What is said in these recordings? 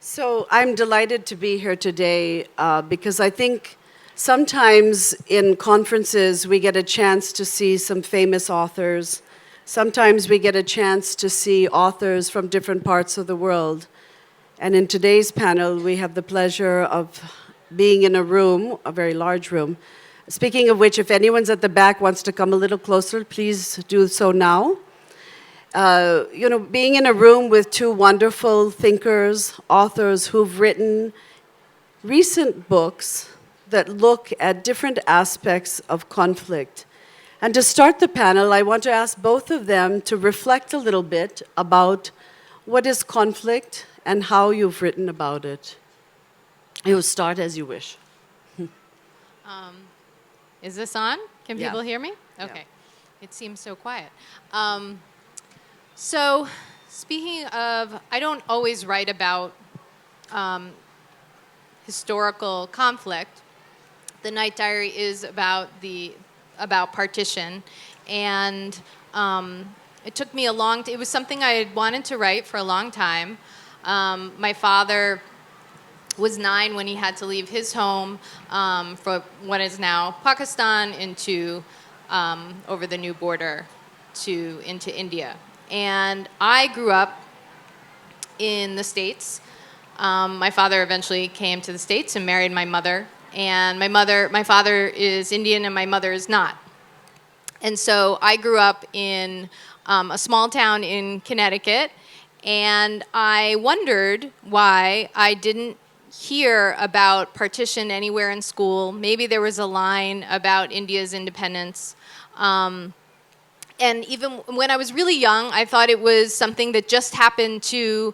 So I'm delighted to be here today because I think sometimes in conferences we get a chance to see some famous authors. Sometimes we get a chance to see authors from different parts of the world. And in today's panel, we have the pleasure of being in a room, a very large room. Speaking of which, if anyone's at the back wants to come a little closer, please do so now. Being in a room with two wonderful thinkers, authors who've written recent books that look at different aspects of conflict. And to start the panel, I want to ask both of them to reflect a little bit about what is conflict and how you've written about it. You'll start as you wish. Is this on? Can Yeah. people hear me? Yeah. Okay. It seems so quiet. So, speaking of, I don't always write about historical conflict. The Night Diary is about partition, and it took me it was something I had wanted to write for a long time. My father was 9 when he had to leave his home for what is now Pakistan into over the new border into India. And I grew up in the States. My father eventually came to the States and married my mother. And my father is Indian and my mother is not. And so I grew up in a small town in Connecticut, and I wondered why I didn't hear about partition anywhere in school. Maybe there was a line about India's independence. And even when I was really young, I thought it was something that just happened to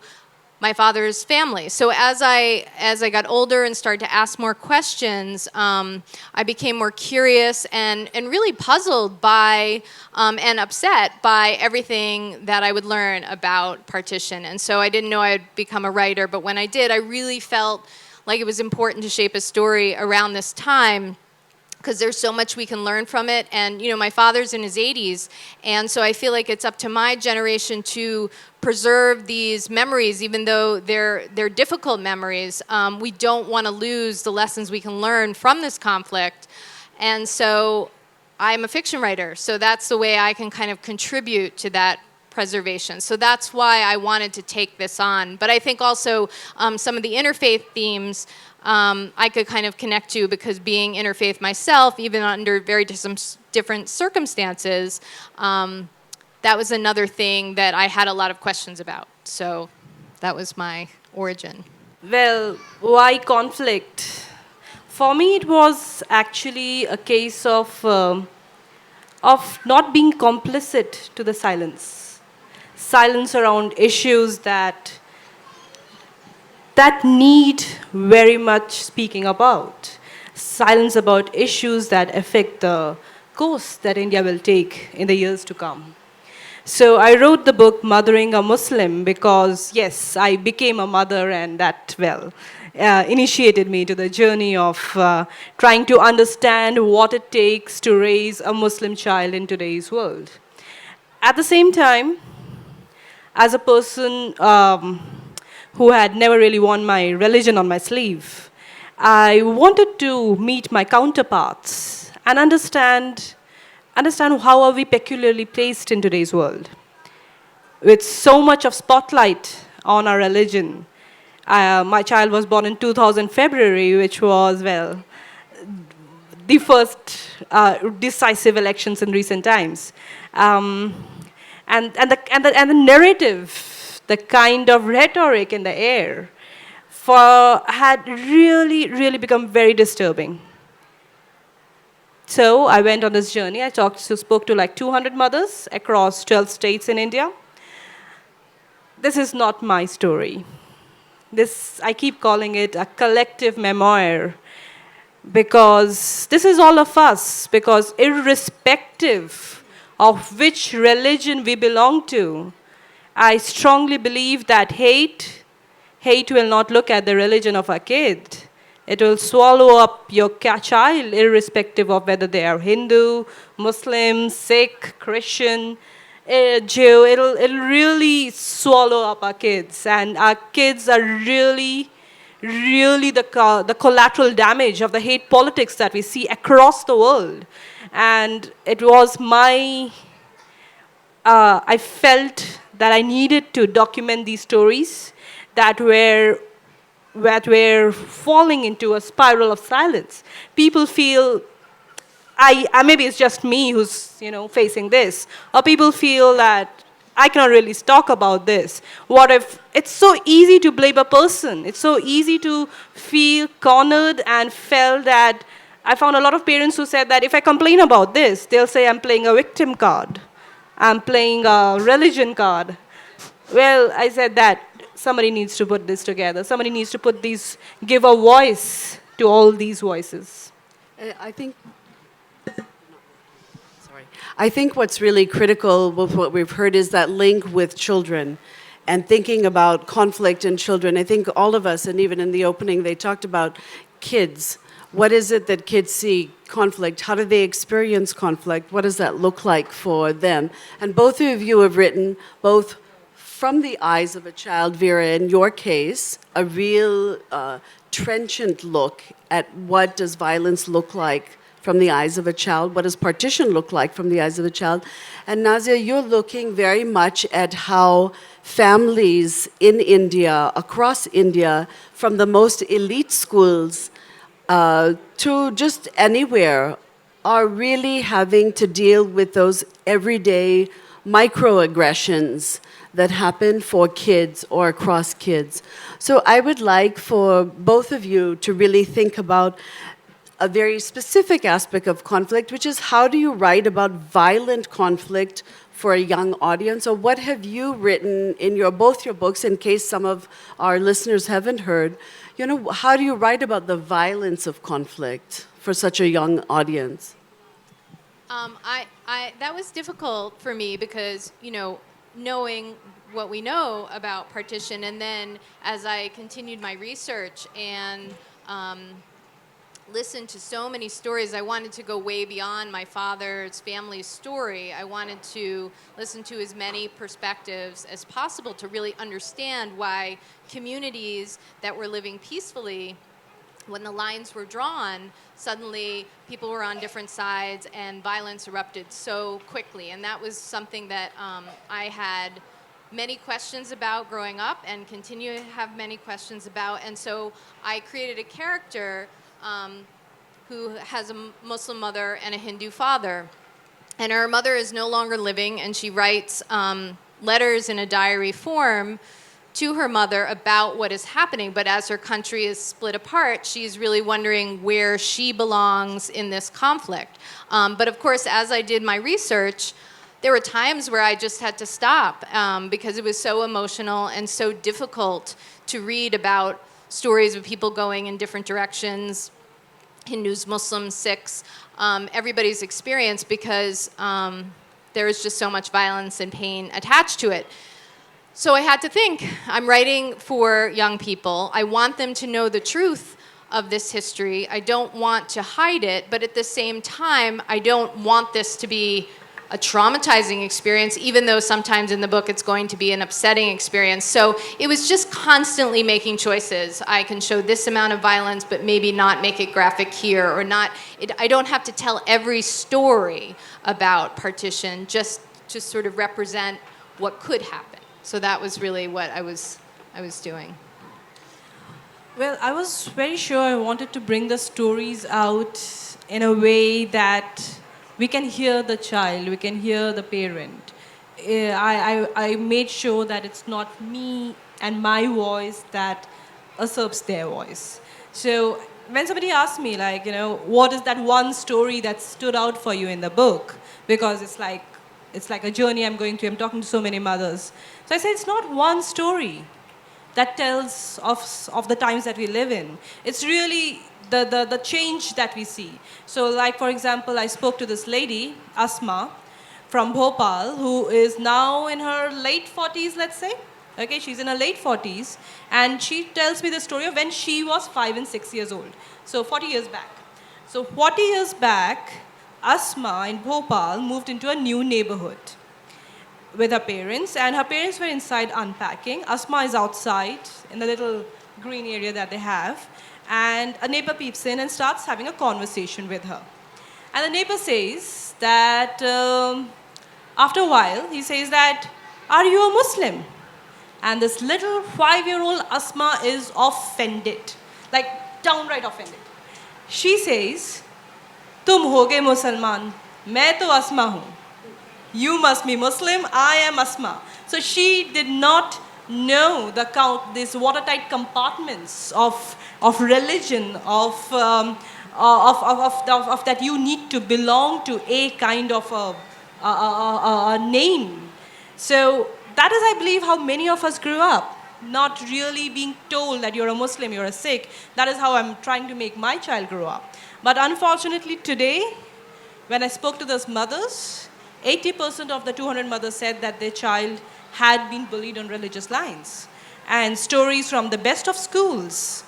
my father's family. So as I got older and started to ask more questions, I became more curious and really puzzled by and upset by everything that I would learn about partition. And so I didn't know I'd become a writer, but when I did, I really felt like it was important to shape a story around this time, because there's so much we can learn from it. And, my father's in his 80s, and so I feel like it's up to my generation to preserve these memories, even though they're difficult memories. We don't want to lose the lessons we can learn from this conflict. And so I'm a fiction writer, so that's the way I can kind of contribute to that preservation. So that's why I wanted to take this on. But I think also some of the interfaith themes I could kind of connect to, because being interfaith myself, even under very different circumstances, that was another thing that I had a lot of questions about. So that was my origin. Well, why conflict? For me, it was actually a case of not being complicit to the silence. Silence around issues that need very much speaking about. Silence about issues that affect the course that India will take in the years to come. So I wrote the book Mothering a Muslim because, yes, I became a mother, and that, initiated me to the journey of trying to understand what it takes to raise a Muslim child in today's world. At the same time, as a person who had never really worn my religion on my sleeve, I wanted to meet my counterparts and understand how are we peculiarly placed in today's world. With so much of spotlight on our religion, my child was born in 2000 February, which was, the first decisive elections in recent times. And the narrative, the kind of rhetoric in the air, had really become very disturbing. So I went on this journey. I spoke to like 200 mothers across 12 states in India. This is not my story. I keep calling it a collective memoir, because this is all of us, because irrespective of which religion we belong to, I strongly believe that hate will not look at the religion of a kid. It will swallow up your child, irrespective of whether they are Hindu, Muslim, Sikh, Christian. Joe, it'll really swallow up our kids, and our kids are really the collateral damage of the hate politics that we see across the world. And it was I felt that I needed to document these stories that were falling into a spiral of silence. People feel maybe it's just me who's facing this, or people feel that I cannot really talk about this. What if it's so easy to blame a person? It's so easy to feel cornered and felt that I found a lot of parents who said that if I complain about this, they'll say I'm playing a victim card, I'm playing a religion card. Well, I said that somebody needs to put this together. Somebody needs to give a voice to all these voices. I think I think what's really critical with what we've heard is that link with children and thinking about conflict in children. I think all of us, and even in the opening, they talked about kids. What is it that kids see conflict? How do they experience conflict? What does that look like for them? And both of you have written, both from the eyes of a child, Veera, in your case, a real trenchant look at what does violence look like from the eyes of a child, what does partition look like from the eyes of a child. And Nazia, you're looking very much at how families in India, across India, from the most elite schools to just anywhere, are really having to deal with those everyday microaggressions that happen for kids or across kids. So I would like for both of you to really think about a very specific aspect of conflict, which is how do you write about violent conflict for a young audience? Or what have you written in both your books, in case some of our listeners haven't heard? How do you write about the violence of conflict for such a young audience? That was difficult for me because, knowing what we know about partition, and then as I continued my research and listened to so many stories, I wanted to go way beyond my father's family's story. I wanted to listen to as many perspectives as possible to really understand why communities that were living peacefully, when the lines were drawn, suddenly people were on different sides and violence erupted so quickly. And that was something that I had many questions about growing up and continue to have many questions about. And so I created a character who has a Muslim mother and a Hindu father. And her mother is no longer living, and she writes letters in a diary form to her mother about what is happening. But as her country is split apart, she's really wondering where she belongs in this conflict. But of course, as I did my research, there were times where I just had to stop because it was so emotional and so difficult to read about stories of people going in different directions, Hindus, Muslims, Sikhs, everybody's experience, because there is just so much violence and pain attached to it. So I had to think, I'm writing for young people. I want them to know the truth of this history. I don't want to hide it, but at the same time, I don't want this to be a traumatizing experience, even though sometimes in the book it's going to be an upsetting experience. So it was just constantly making choices. I can show this amount of violence, but maybe not make it graphic here, or not. I don't have to tell every story about partition, just to sort of represent what could happen. So that was really what I was doing. Well, I was very sure I wanted to bring the stories out in a way that we can hear the child, we can hear the parent. I made sure that it's not me and my voice that usurps their voice. So when somebody asks me, what is that one story that stood out for you in the book? Because it's like a journey I'm going through. I'm talking to so many mothers. So I say it's not one story that tells of the times that we live in. It's really the change that we see. So for example, I spoke to this lady, Asma, from Bhopal, who is now in her late 40s, let's say. Okay, she's in her late 40s, and she tells me the story of when she was 5 and 6 years old. So 40 years back. So 40 years back, Asma in Bhopal moved into a new neighborhood. with her parents, and her parents were inside unpacking. Asma is outside in the little green area that they have, and a neighbor peeps in and starts having a conversation with her. And the neighbor says that after a while, he says that, "Are you a Muslim?" And this little 5-year-old Asma is offended, like downright offended. She says, "Tum hoge Musalman, main to Asma hu. You must be Muslim, I am Asma." So she did not know these watertight compartments of religion, of that you need to belong to a kind of a name. So that is, I believe, how many of us grew up, not really being told that you're a Muslim, you're a Sikh. That is how I'm trying to make my child grow up. But unfortunately today, when I spoke to those mothers, 80% of the 200 mothers said that their child had been bullied on religious lines. And stories from the best of schools.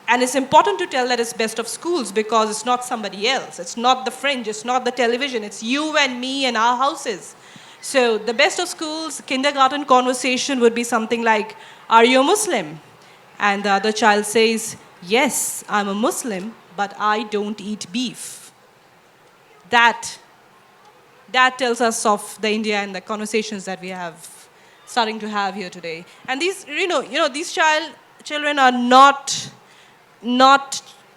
And it's important to tell that it's best of schools because it's not somebody else. It's not the fringe, it's not the television, it's you and me and our houses. So the best of schools, kindergarten conversation would be something like, "Are you a Muslim?" And the other child says, "Yes, I'm a Muslim, but I don't eat beef." That tells us of the India and the conversations that we have starting to have here today. And these, these children are not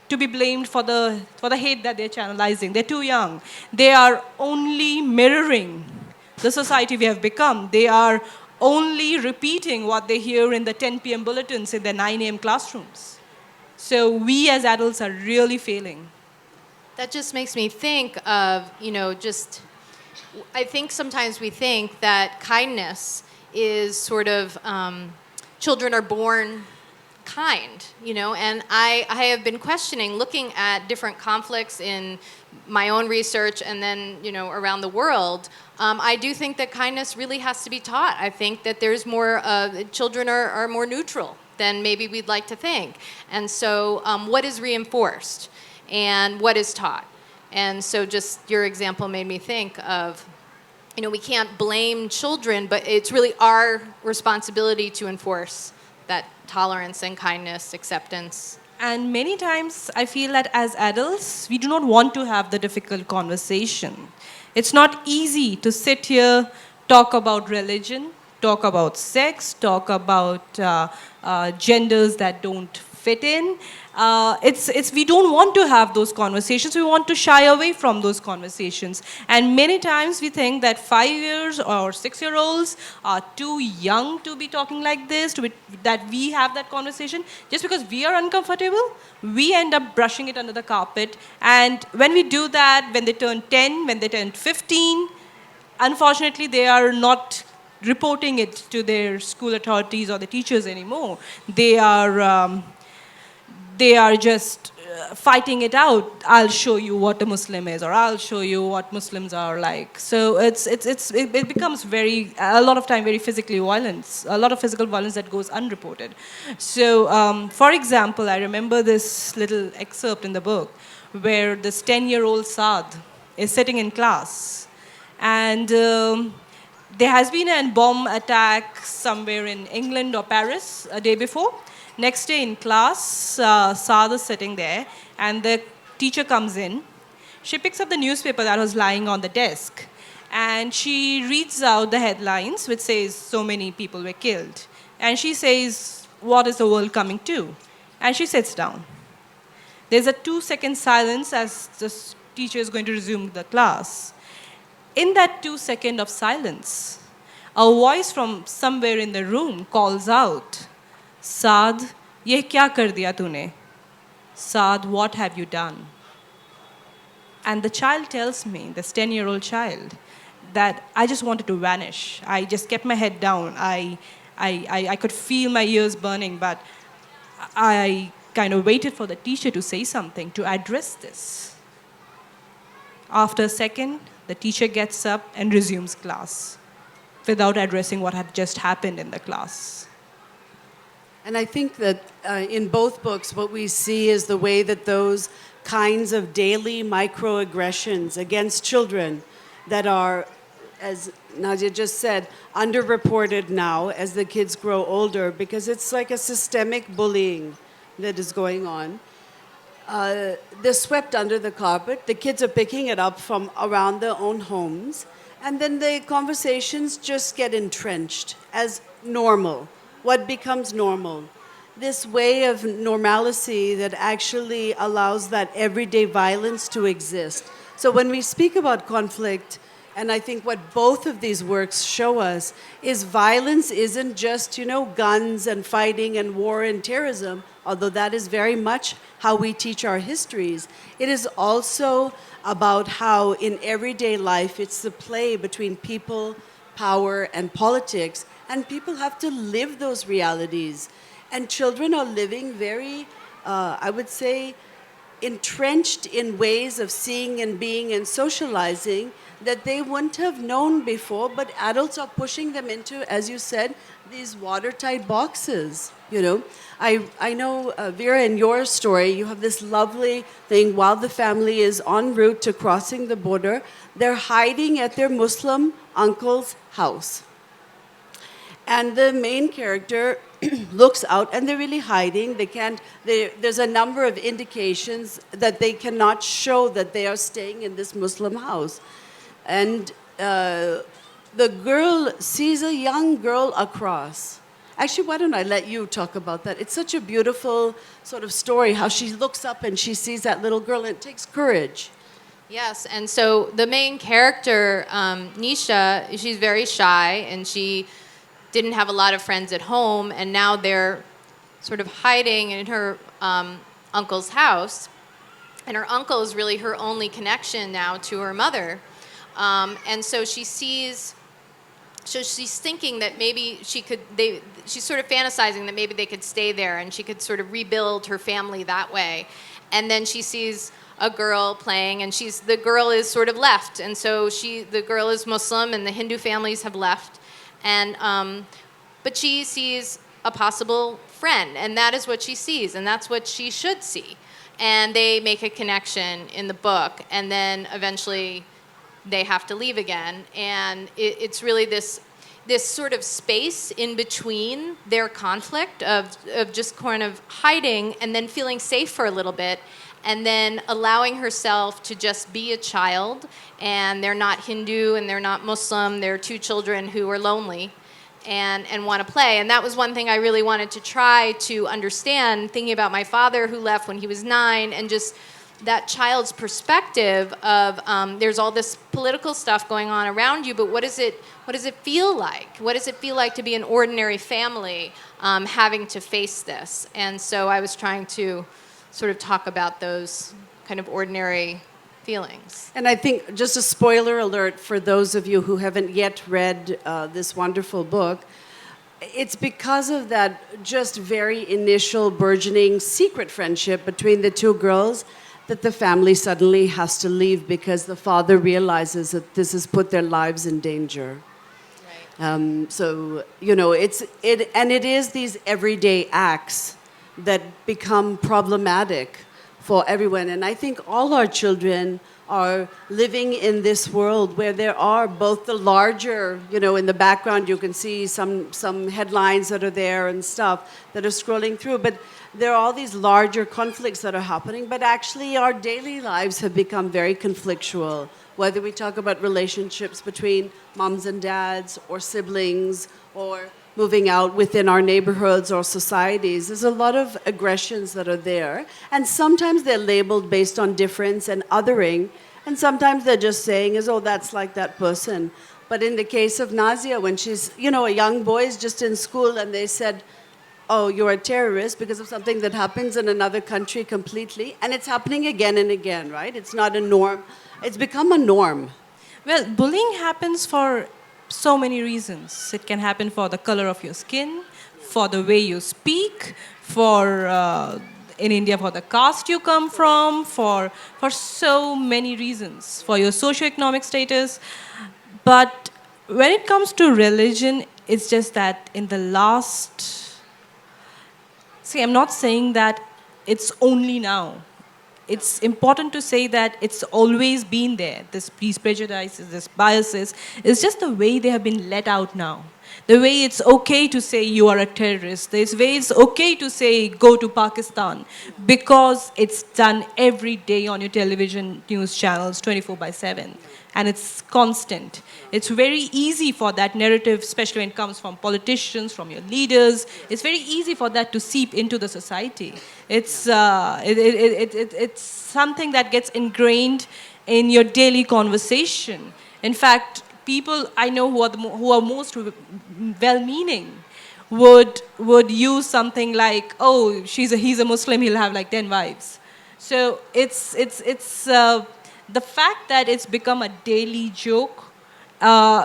to be blamed for the hate that they're channelizing. They're too young. They are only mirroring the society we have become. They are only repeating what they hear in the 10 p.m. bulletins in their 9 a.m. classrooms. So we as adults are really failing. That just makes me think of, I think sometimes we think that kindness is sort of, children are born kind, and I have been questioning, looking at different conflicts in my own research and then, around the world. I do think that kindness really has to be taught. I think that there's more, children are more neutral than maybe we'd like to think. And so what is reinforced and what is taught? And so just your example made me think of, we can't blame children, but it's really our responsibility to enforce that tolerance and kindness, acceptance. And many times I feel that as adults, we do not want to have the difficult conversation. It's not easy to sit here, talk about religion, talk about sex, talk about genders that don't fit in. We don't want to have those conversations. We want to shy away from those conversations. And many times we think that 5 years or 6-year-olds are too young to be talking like this, that we have that conversation. Just because we are uncomfortable, we end up brushing it under the carpet. And when we do that, when they turn 10, when they turn 15, unfortunately they are not reporting it to their school authorities or the teachers anymore. They are just fighting it out. I'll show you what a Muslim is, or I'll show you what Muslims are like. So it becomes a lot of time very physically violence, a lot of physical violence that goes unreported. So for example, I remember this little excerpt in the book where this 10-year-old Saad is sitting in class, and there has been a bomb attack somewhere in England or Paris a day before. Next day in class, Saad is sitting there, and the teacher comes in. She picks up the newspaper that was lying on the desk, and she reads out the headlines, which says so many people were killed. And she says, "What is the world coming to?" And she sits down. There's a 2-second silence as the teacher is going to resume the class. In that 2 seconds of silence, a voice from somewhere in the room calls out, "Saad, ye kya kar diya tune? Saad, what have you done?" And the child tells me, this 10-year-old child, that I just wanted to vanish. I just kept my head down. I could feel my ears burning, but I kind of waited for the teacher to say something, to address this. After a second, the teacher gets up and resumes class without addressing what had just happened in the class. And I think that in both books, what we see is the way that those kinds of daily microaggressions against children that are as Nazia just said, underreported now as the kids grow older because it's like a systemic bullying that is going on. They're swept under the carpet. The kids are picking it up from around their own homes. And then the conversations just get entrenched as normal. What becomes normal? This way of normalcy that actually allows that everyday violence to exist. So when we speak about conflict, and I think what both of these works show us is violence isn't just, guns and fighting and war and terrorism, although that is very much how we teach our histories. It is also about how in everyday life it's the play between people, power, and politics, and people have to live those realities. And children are living very, I would say, entrenched in ways of seeing and being and socializing that they wouldn't have known before, but adults are pushing them into, as you said, these watertight boxes. I know, Veera, in your story, you have this lovely thing while the family is en route to crossing the border, they're hiding at their Muslim uncle's house. And the main character looks out, and they're really hiding. There's a number of indications that they cannot show that they are staying in this Muslim house. And the girl sees a young girl across. Actually, why don't I let you talk about that? It's such a beautiful sort of story, how she looks up and she sees that little girl, and it takes courage. Yes, and so the main character, Nisha, she's very shy, and she didn't have a lot of friends at home, and now they're sort of hiding in her uncle's house. And her uncle is really her only connection now to her mother. And so she's thinking that maybe she's sort of fantasizing that maybe they could stay there and she could sort of rebuild her family that way. And then she sees a girl playing, and the girl is sort of left. And so the girl is Muslim, and the Hindu families have left. And but she sees a possible friend, and that is what she sees, and that's what she should see. And they make a connection in the book, and then eventually they have to leave again. And it's really this sort of space in between their conflict of just kind of hiding and then feeling safe for a little bit, and then allowing herself to just be a child. And they're not Hindu and they're not Muslim. They're two children who are lonely and want to play. And that was one thing I really wanted to try to understand, thinking about my father who left when he was 9, and just that child's perspective of there's all this political stuff going on around you, but what does it feel like? What does it feel like to be an ordinary family having to face this? And so I was trying to sort of talk about those kind of ordinary feelings. And I think, just a spoiler alert for those of you who haven't yet read this wonderful book, it's because of that just very initial burgeoning secret friendship between the two girls that the family suddenly has to leave because the father realizes that this has put their lives in danger. Right. So, it is these everyday acts that become problematic for everyone. And I think all our children are living in this world where there are both the larger, in the background you can see some headlines that are there and stuff that are scrolling through, but there are all these larger conflicts that are happening, but actually our daily lives have become very conflictual, whether we talk about relationships between moms and dads or siblings or moving out within our neighborhoods or societies. There's a lot of aggressions that are there. And sometimes they're labeled based on difference and othering. And sometimes they're just saying, that's like that person. But in the case of Nazia, when she's, a young boy is just in school and they said, oh, you're a terrorist because of something that happens in another country completely. And it's happening again and again, right? It's not a norm. It's become a norm. Well, bullying happens for so many reasons. It can happen for the color of your skin, for the way you speak, for in India for the caste you come from, for so many reasons, for your socioeconomic status. But when it comes to religion, it's just that in the last... See, I'm not saying that it's only now. it's important to say that it's always been there. These prejudices, these biases, it's just the way they have been let out now. The way it's okay to say you are a terrorist. The way it's okay to say go to Pakistan because it's done every day on your television news channels 24/7. And it's constant. It's very easy for that narrative, especially when it comes from politicians, from your leaders. It's very easy for that to seep into the society. It's something that gets ingrained in your daily conversation. In fact, people I know who are most well-meaning would use something like, "Oh, he's a Muslim. He'll have like 10 wives." So it's the fact that it's become a daily joke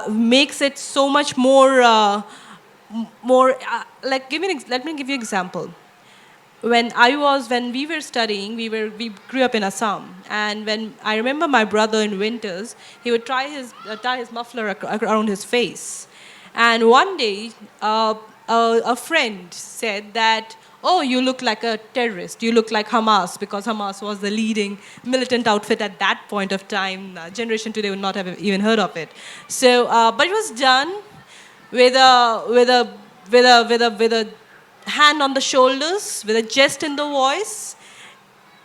makes it so much more like let me give you an example. When we were studying, we grew up in Assam, and when I remember my brother in winters, he would tie his muffler around his face, and one day a friend said that, "Oh, you look like a terrorist. You look like Hamas," because Hamas was the leading militant outfit at that point of time. Generation today would not have even heard of it. So, but it was done with a hand on the shoulders, with a jest in the voice.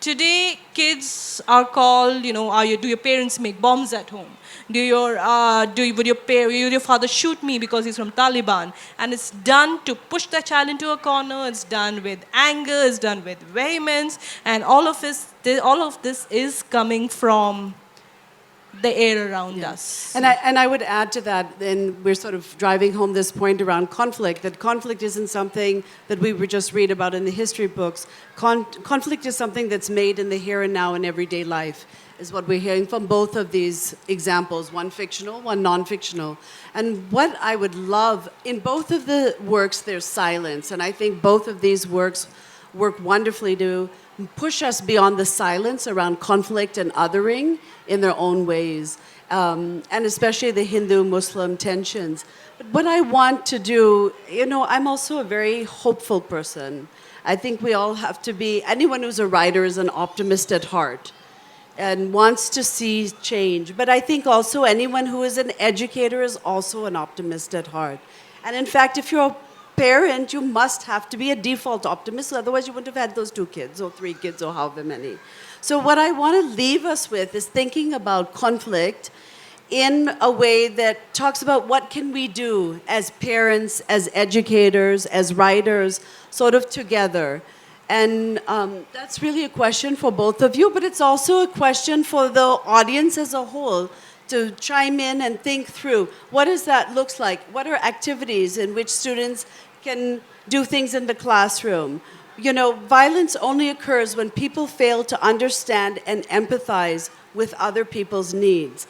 Today, kids are called, do your parents make bombs at home? Would your father shoot me because he's from Taliban? And it's done to push the child into a corner. It's done with anger. It's done with vehemence. And all of this is coming from the air around us. And I would add to that, and we're sort of driving home this point around conflict, that conflict isn't something that we would just read about in the history books. Conflict is something that's made in the here and now in everyday life, is what we're hearing from both of these examples, one fictional, one non-fictional. And what I would love, in both of the works, there's silence, and I think both of these works work wonderfully to push us beyond the silence around conflict and othering in their own ways, and especially the Hindu-Muslim tensions. But what I want to do, I'm also a very hopeful person. I think we all have to be, anyone who's a writer is an optimist at heart and wants to see change. But I think also anyone who is an educator is also an optimist at heart. And in fact, if you're a parent, you must have to be a default optimist, otherwise you wouldn't have had those 2 kids or 3 kids or however many. So what I want to leave us with is thinking about conflict in a way that talks about what can we do as parents, as educators, as writers, sort of together. And that's really a question for both of you, but it's also a question for the audience as a whole to chime in and think through what does that look like? What are activities in which students can do things in the classroom? Violence only occurs when people fail to understand and empathize with other people's needs.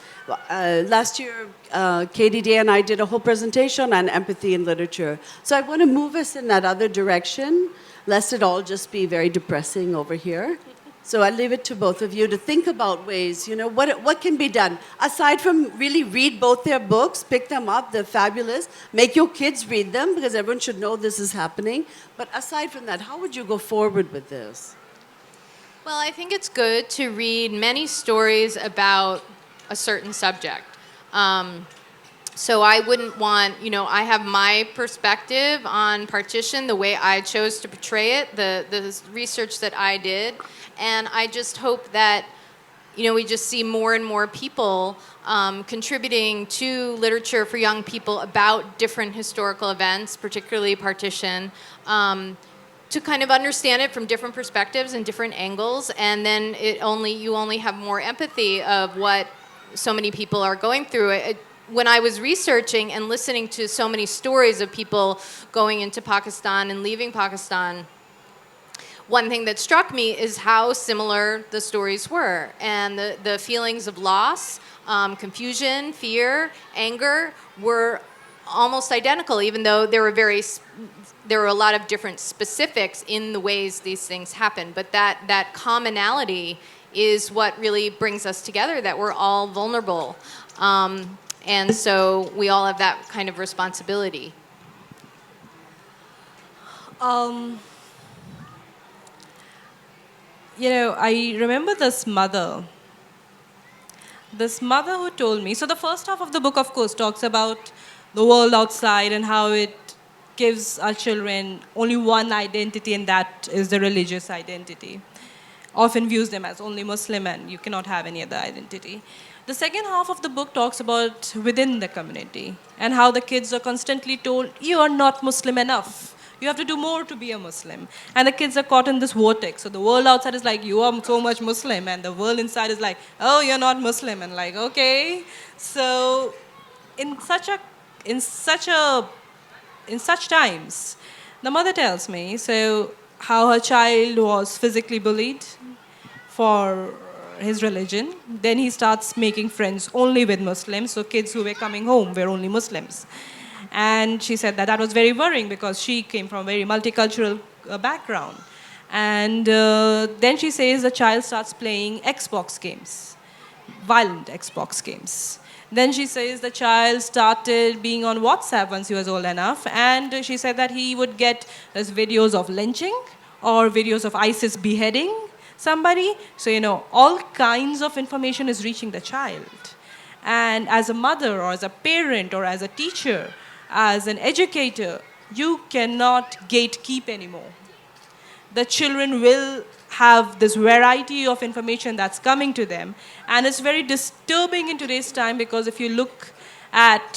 Last year, KDD and I did a whole presentation on empathy in literature. So I want to move us in that other direction, lest it all just be very depressing over here. So I leave it to both of you to think about ways, what can be done? Aside from really read both their books, pick them up, they're fabulous. Make your kids read them because everyone should know this is happening. But aside from that, how would you go forward with this? Well, I think it's good to read many stories about a certain subject. So I wouldn't want, I have my perspective on partition, the way I chose to portray it, the research that I did. And I just hope that, we just see more and more people contributing to literature for young people about different historical events, particularly partition, to kind of understand it from different perspectives and different angles. And then you only have more empathy of what so many people are going through. When I was researching and listening to so many stories of people going into Pakistan and leaving Pakistan, one thing that struck me is how similar the stories were, and the feelings of loss, confusion, fear, anger were almost identical, even though there were a lot of different specifics in the ways these things happen. But that commonality is what really brings us together, that we're all vulnerable. And so we all have that kind of responsibility. I remember this mother who told me. So the first half of the book, of course, talks about the world outside and how it gives our children only one identity, and that is the religious identity. Often views them as only Muslim and you cannot have any other identity. The second half of the book talks about within the community and how the kids are constantly told, you are not Muslim enough. You have to do more to be a Muslim. And the kids are caught in this vortex. So the world outside is like, you are so much Muslim. And the world inside is like, oh, you're not Muslim. And like, okay. So in such times, the mother tells me, so how her child was physically bullied for his religion. Then he starts making friends only with Muslims. So kids who were coming home were only Muslims. And she said that was very worrying because she came from a very multicultural background. And then she says the child starts playing Xbox games, violent Xbox games. Then she says the child started being on WhatsApp once he was old enough. And she said that he would get those videos of lynching or videos of ISIS beheading somebody. So, all kinds of information is reaching the child. And as a mother or as a parent or as a teacher, as an educator, you cannot gatekeep anymore. The children will have this variety of information that's coming to them. And it's very disturbing in today's time because if you look at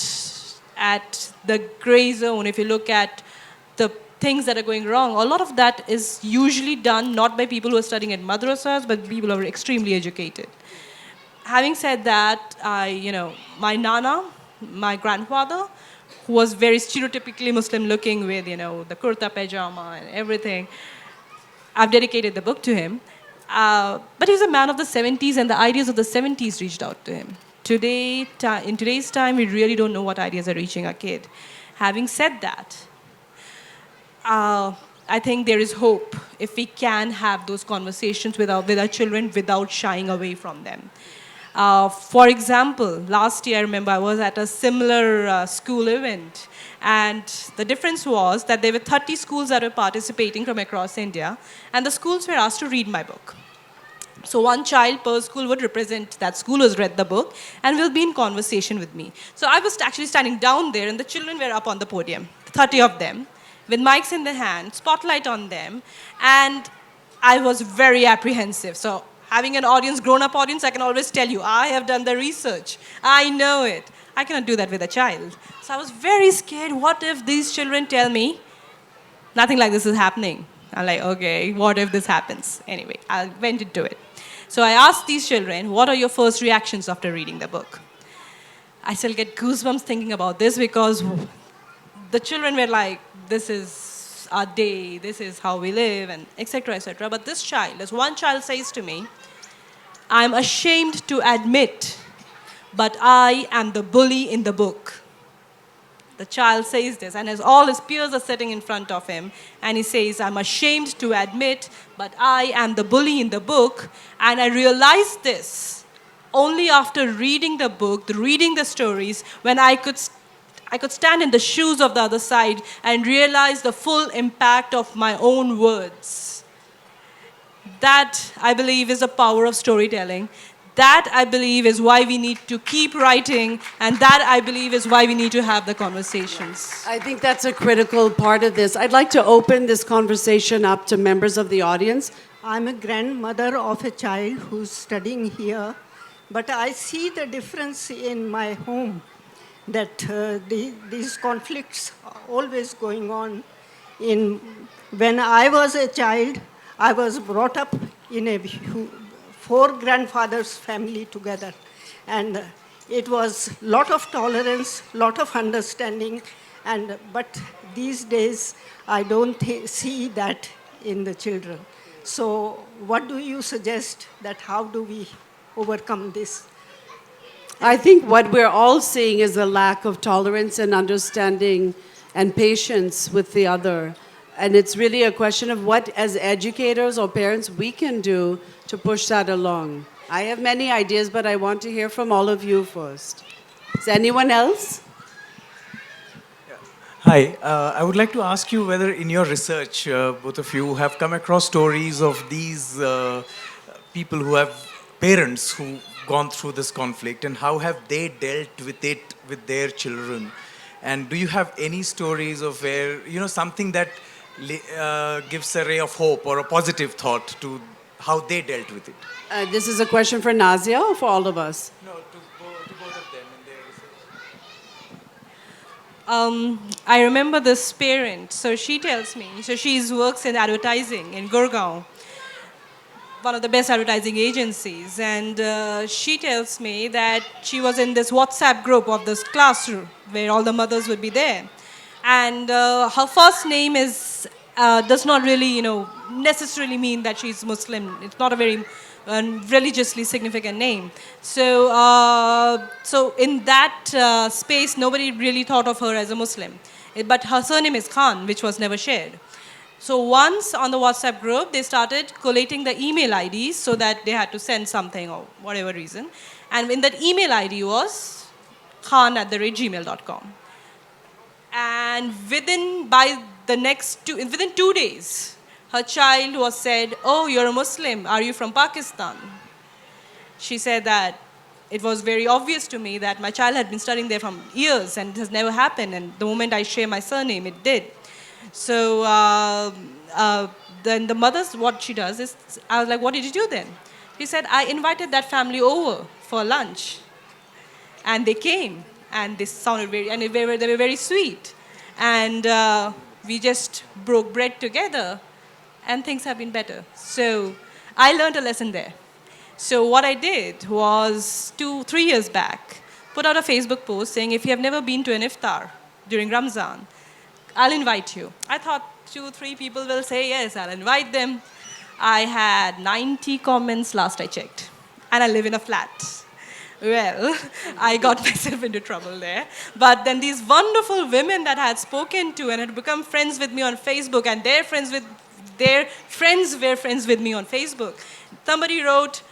the gray zone, if you look at the things that are going wrong, a lot of that is usually done not by people who are studying at madrasas, but people who are extremely educated. Having said that, my nana, my grandfather, who was very stereotypically Muslim looking with, the kurta pajama and everything, I've dedicated the book to him. But he's a man of the 70s, and the ideas of the 70s reached out to him. In today's time, we really don't know what ideas are reaching our kid. Having said that, I think there is hope if we can have those conversations with our children without shying away from them. For example, last year, I remember I was at a similar school event, and the difference was that there were 30 schools that were participating from across India, and the schools were asked to read my book. So one child per school would represent that school who's read the book and will be in conversation with me. So I was actually standing down there, and the children were up on the podium, 30 of them, with mics in their hand, spotlight on them, and I was very apprehensive. So having an audience, grown-up audience, I can always tell you, I have done the research. I know it. I cannot do that with a child. So I was very scared. What if these children tell me, nothing like this is happening? I'm like, okay, what if this happens? Anyway, I went into it. So I asked these children, what are your first reactions after reading the book? I still get goosebumps thinking about this because the children were like, this is our day, this is how we live, and etc., etc. But this one child says to me, I'm ashamed to admit, but I am the bully in the book. The child says this, and as all his peers are sitting in front of him, and he says, I'm ashamed to admit, but I am the bully in the book. And I realized this only after reading the book, reading the stories, when I could stand in the shoes of the other side and realize the full impact of my own words. That, I believe, is the power of storytelling. That, I believe, is why we need to keep writing, and that, I believe, is why we need to have the conversations. I think that's a critical part of this. I'd like to open this conversation up to members of the audience. I'm a grandmother of a child who's studying here, but I see the difference in my home, that these conflicts are always going on. When I was a child, I was brought up in a 4 grandfathers' family together. And it was a lot of tolerance, lot of understanding. But these days, I don't see that in the children. So what do you suggest that how do we overcome this? I think what we're all seeing is a lack of tolerance and understanding and patience with the other. And it's really a question of what, as educators or parents, we can do to push that along. I have many ideas, but I want to hear from all of you first. Is anyone else? Hi, I would like to ask you whether in your research, both of you have come across stories of these people who have parents who gone through this conflict and how have they dealt with it with their children? And do you have any stories of where, something that gives a ray of hope or a positive thought to how they dealt with it? This is a question for Nazia or for all of us? No, to both of them in their research. I remember this parent. So she tells me, so she works in advertising in Gurgaon, one of the best advertising agencies. And she tells me that she was in this WhatsApp group of this classroom where all the mothers would be there. And her first name does not really, necessarily mean that she's Muslim. It's not a very religiously significant name. So in that space, nobody really thought of her as a Muslim. But her surname is Khan, which was never shared. So once on the WhatsApp group, they started collating the email IDs so that they had to send something or whatever reason. And in that email ID was khan@gmail.com. And within 2 days, her child was said, "Oh, you're a Muslim. Are you from Pakistan?" She said that it was very obvious to me that my child had been studying there for years and it has never happened. And the moment I share my surname, it did. So then the mother's, what she does is, I was like, "What did you do then?" She said, "I invited that family over for lunch. And they came, and they sounded they were very sweet. And we just broke bread together, and things have been better." So I learned a lesson there. So what I did was 3 years back, put out a Facebook post saying, if you have never been to an iftar during Ramzan, I'll invite you. I thought 2-3 people will say yes, I'll invite them. I had 90 comments last I checked, and I live in a flat. Well, I got myself into trouble there. But then these wonderful women that I had spoken to and had become friends with me on Facebook, and their friends were friends with me on Facebook. Somebody wrote,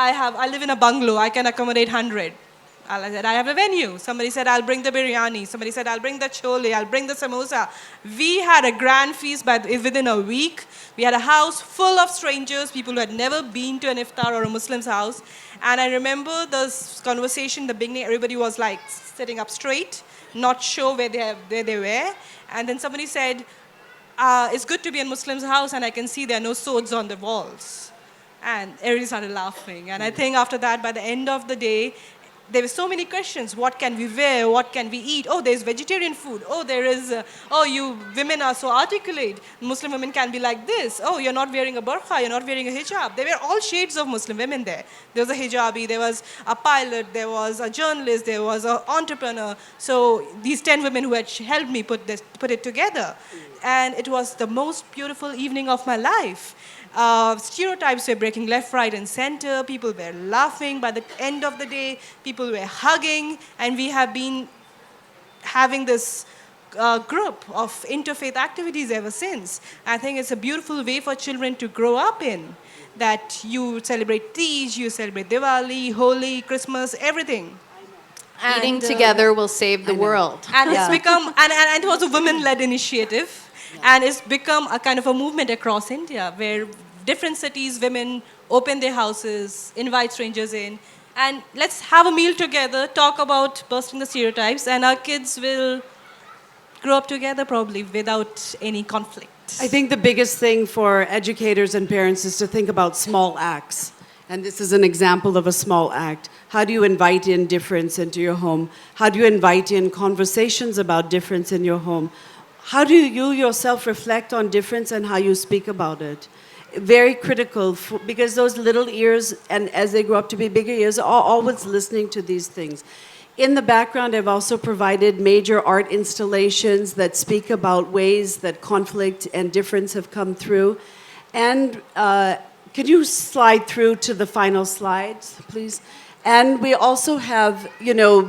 I live in a bungalow, I can accommodate 100. I said, I have a venue. Somebody said, I'll bring the biryani. Somebody said, I'll bring the chole, I'll bring the samosa. We had a grand feast within a week. We had a house full of strangers, people who had never been to an iftar or a Muslim's house. And I remember this conversation, the beginning, everybody was like sitting up straight, not sure where they were. And then somebody said, it's good to be in Muslim's house and I can see there are no swords on the walls. And everybody started laughing. And I think after that, by the end of the day, there were so many questions. What can we wear? What can we eat? Oh, there's vegetarian food. Oh, there is, you women are so articulate. Muslim women can be like this. Oh, you're not wearing a burqa, you're not wearing a hijab. There were all shades of Muslim women there. There was a hijabi, there was a pilot, there was a journalist, there was an entrepreneur. So these 10 women who had helped me put it together. And it was the most beautiful evening of my life. Stereotypes were breaking left, right, and center. People were laughing. By the end of the day, people were hugging. And we have been having this group of interfaith activities ever since. I think it's a beautiful way for children to grow up in, that you celebrate Tej, you celebrate Diwali, Holi, Christmas, everything. Eating together will save the world. And it's become, and it was a women-led initiative. And it's become a kind of a movement across India where different cities, women open their houses, invite strangers in, and let's have a meal together, talk about busting the stereotypes, and our kids will grow up together probably without any conflict. I think the biggest thing for educators and parents is to think about small acts. And this is an example of a small act. How do you invite in difference into your home? How do you invite in conversations about difference in your home? How do you yourself reflect on difference and how you speak about it? Very critical, because those little ears, and as they grow up to be bigger ears, are always listening to these things. In the background, I've also provided major art installations that speak about ways that conflict and difference have come through. And could you slide through to the final slides, please? And we also have,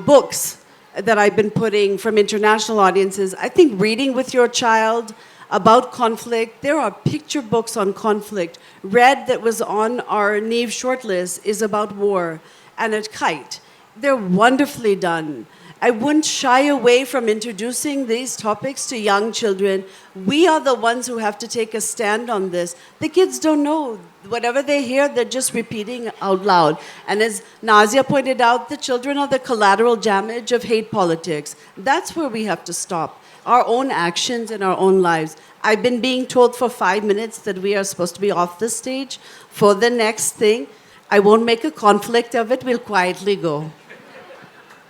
books that I've been putting from international audiences. I think reading with your child about conflict, there are picture books on conflict. Red, that was on our Neev shortlist, is about war, and a kite. They're wonderfully done. I wouldn't shy away from introducing these topics to young children. We are the ones who have to take a stand on this. The kids don't know. Whatever they hear, they're just repeating out loud. And as Nazia pointed out, the children are the collateral damage of hate politics. That's where we have to stop. Our own actions in our own lives. I've been being told for 5 minutes that we are supposed to be off the stage for the next thing. I won't make a conflict of it. We'll quietly go.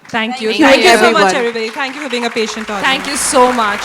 Thank you. Thank you, Thank you so much, everyone. everybody. Thank you for being a patient audience. Thank you so much.